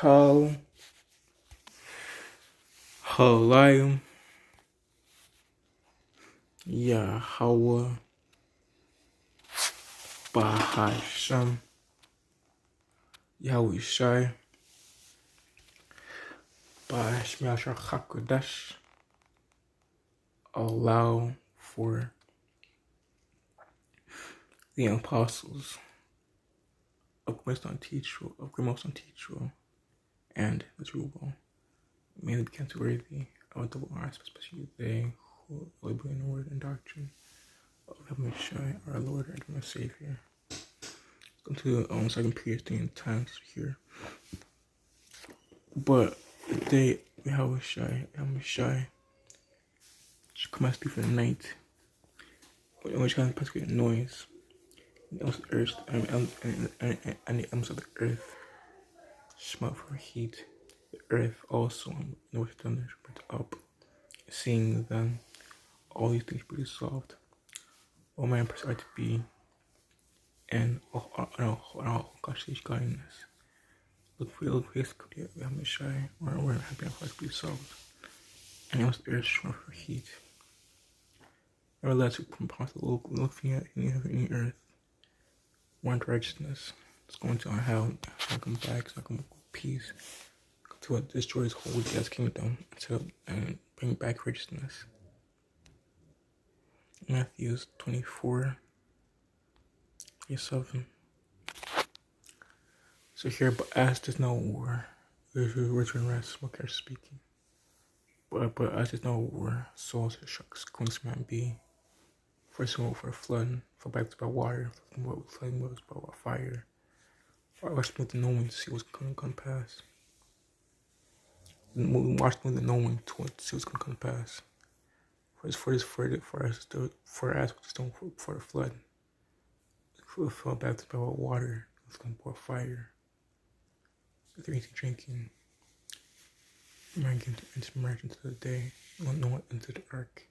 Hal Halayim Yahweh Bahasham Yahweh Shai Bahasham Hakodesh allow for the apostles of Grace on Teachable, and the Jubal mainly became too worthy of double honors, especially they who labor in the word and doctrine of Heavenly Shai, our Lord and my Savior. Come to 2 Peter 3:10 here. But they Heavenly Shai should come out speak for the night, which kind of particular noise, and the elements of the earth and the elements of the earth smelt for heat. The earth also in which thunder burnt up. Seeing then all these things be dissolved, all man perceive to be and all godliness. Look for his good, we have shy, or happy and flesh be dissolved. And it was the earth smelt for heat. Nevertheless, we promise to looking at any earth, want righteousness. It's going to hell, it's not come back, it's not come with peace. To destroy his whole God's kingdom and bring back righteousness. Matthew 24:7. So here, but as there's no war, there's return rest, what they're speaking. But as there's no war, souls shall man be. First one for a flood, for back by water, flooding was by fire. For watch with the knowing to see what's gonna come past. Watch with the knowing to see what's gonna come past. For us for the flood. Fell back to water, it's gonna pour fire. If eating, drinking, merge into the day, no one into the ark.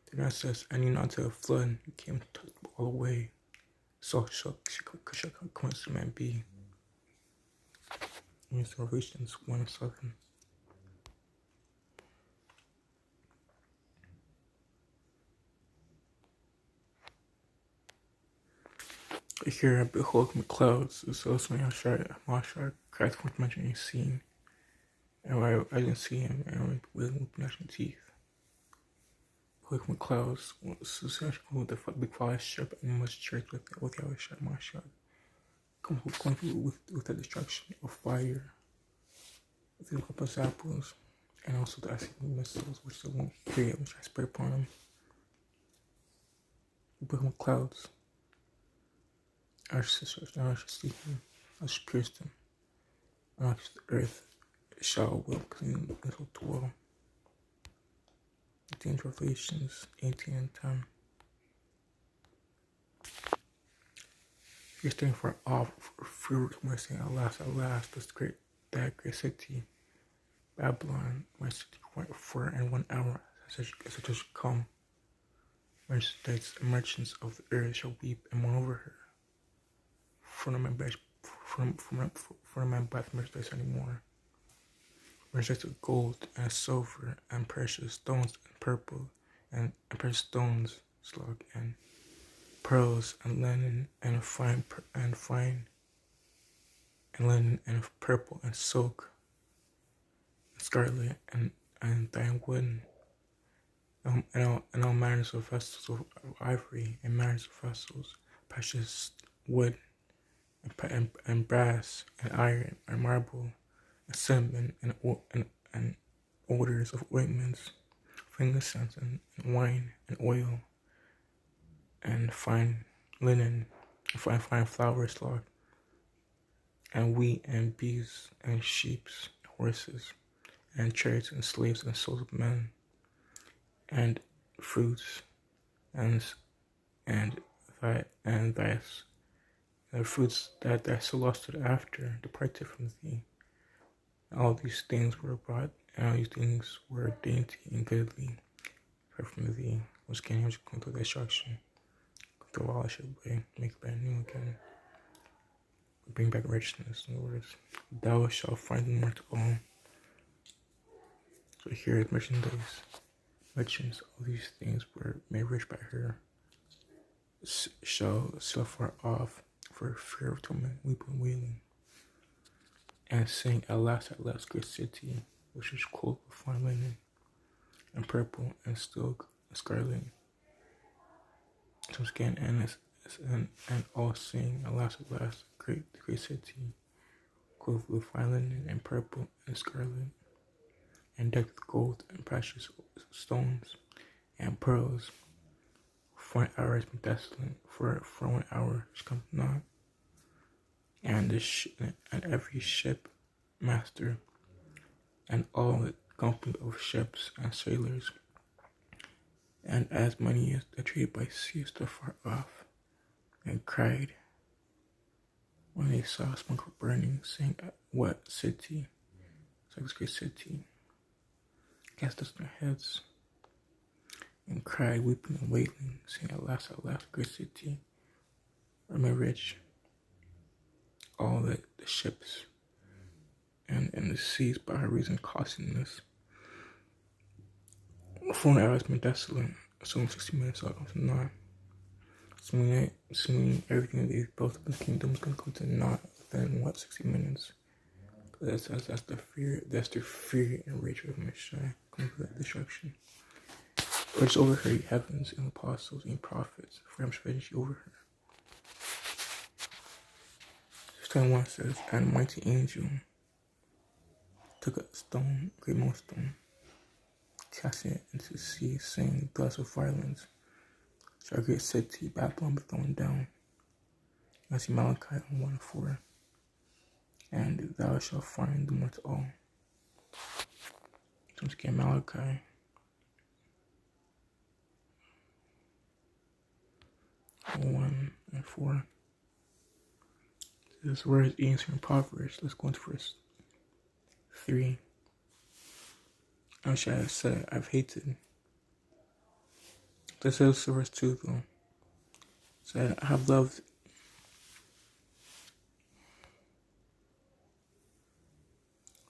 The Lord says, and you not to a flood, you came to all the way. So shall come to man be. In Revelations 1:7. Here I behold my clouds, so Mashar Christ was mentioning seen. And I didn't see him, and with gnashing teeth. Behold my clouds, so with the big fire ship and much church with Yahushua Mashar. Come with the destruction of fire, with the compass apples, and also the acid missiles, which they won't create, which I spread upon them. Behold my clouds. I should see him, I should pierce him, and the earth shall will clean and will dwell. Revelations 18:10. You're staying for all fruit, mercy, at last, that great city, Babylon, my city, for in 1 hour, such as come. Merchants of the earth shall weep and mourn over her. For no man buys merchandise anymore. Merchandise of gold and silver and precious stones and purple and precious stones, slug and pearls and linen and fine linen and purple and silk and scarlet and thyine wood and all manners of vessels of ivory and manners of vessels, precious wood and brass and iron and marble and cinnamon and odors of ointments, frankincense and wine and oil and fine linen, fine flour, slug and wheat and bees and sheep and horses and chariots and slaves and souls of men and fruits and the fruits that thou so lusted after departed from thee. All these things were brought, and all these things were dainty and goodly. Apart from thee, which came going through destruction, through all I should way, make brand new again. bring back richness. In other words, thou shalt find the Lord all. So here is merchandise. Merchants, all these things were made rich by her, shall sell far off for fear of torment, weeping, wailing, and saying, at last, great city, which is clothed with fine linen, and purple, and silk, and scarlet, some skin, and all saying, at last, great city, clothed with fine linen, and purple, and scarlet, and decked with gold, and precious stones, and pearls. For an hour has been desolate, for 1 hour has come not. And every ship master, and all the company of ships and sailors, and as many as are treated by sea stood far off, and cried when they saw smoke burning, saying, what city? It's like this great city. Cast us on their heads, and cried, weeping and wailing, saying, at last, great city, am I rich? All the ships and the seas by her reason costliness. For 1 hour has been desolate, so in 60 minutes I'll come to naught. Assuming everything that they've built up in the kingdom is going to come to naught within 60 minutes. That's the fear and rage of Messiah coming to that destruction. Which over her heavens and apostles and prophets, for I'm spreading you over her. 21 says, and a mighty angel took a stone, a great millstone, casting it into the sea, saying, thus with violence, shall a great city, Babylon, be thrown down. I see Malachi 1:4, and thou shalt find the Lord all. So let's get Malachi 1:4. This word is eating to impoverished. Let's go into verse 3. I shall have said, I've hated. This is verse 2 though. Said, I have loved.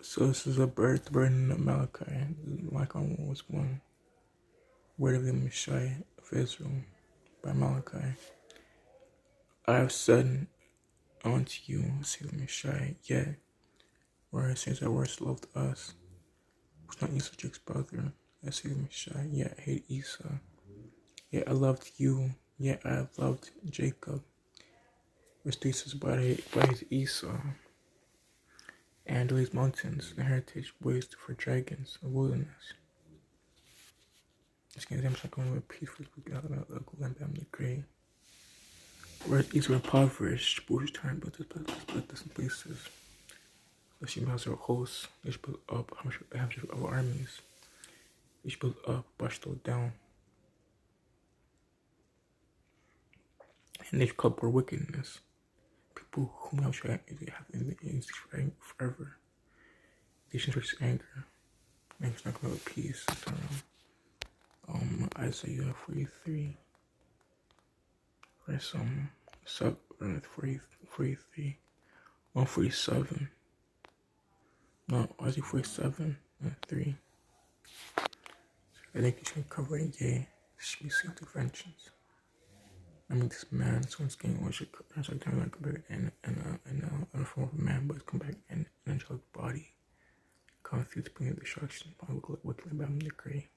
So this is the burden of Malachi. Malachi 1 was one. Word of the Messiah of Israel by Malachi. I have said unto you, say the Messiah, yet where it says that words loved us, was not Esau Jacob's brother, I say the Messiah, yet I hate Esau, yet I loved you, yet I have loved Jacob. Verse 3 says, by his Esau, and these mountains, the heritage waste for dragons, a wilderness. This game is not going to repeat for the Lamb the Great. Whereas Esau impoverished, Bush turned, but this in places. So she has her hosts, they should build up how much of armies. They should build up, Bashto down. And they should cover wickedness. People whom I shall have in the forever. They should reach anger. And it's not going to be peace. Isaiah 43. Verse 43. 147. No, Isaiah 47 and 3. I think you should cover it, yea, should be sealed with vengeance. I mean, this man, someone's getting what should come back in a form of a man, but come back in an angelic body. Come through to bring destruction, by wicked about the decree.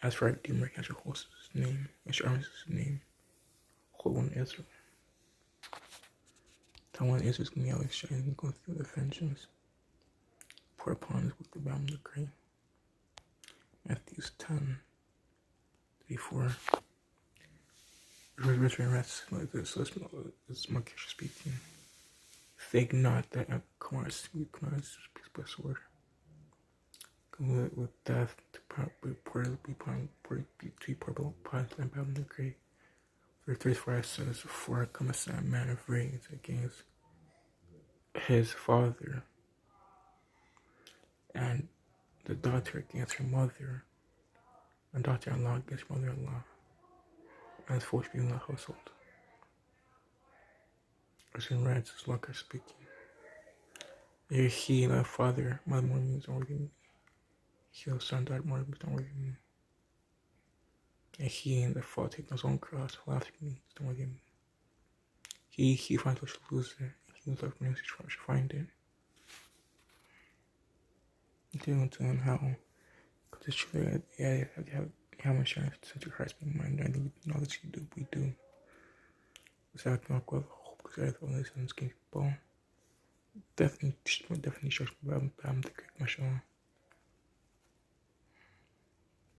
As for our Redeemer, he has your horse's name, and your arms' name, Holy One Israel. That one Israel's going to be always shining and go through the vengeance. Pour upon us with the bound decree. Matthew 10:34. Rest like this. So it's Marcus speaking. Think not that I come out speak by sword. Come with death to be portable upon the bound decree. Verse 34 says, for cometh a man of rage against his father, and the daughter against her mother, and daughter-in-law against mother-in-law, and his force being in the household. It's in red, it's Lucas speaking. He and the Father, Mother more than me, don't worthy of me. He the Son died more than me, don't worthy of me. And he and the Father taking his own cross, laughed at me, don't worthy of me. He finds what should lose it. He was like, me, should find it. Until how, because it's true, yeah, you have insurance since your Christ in mind. I think you know that we do. Você tem uma coisa, because I thought this one's getting ball. Definitely stretch my back, I'm the quick, mashallah.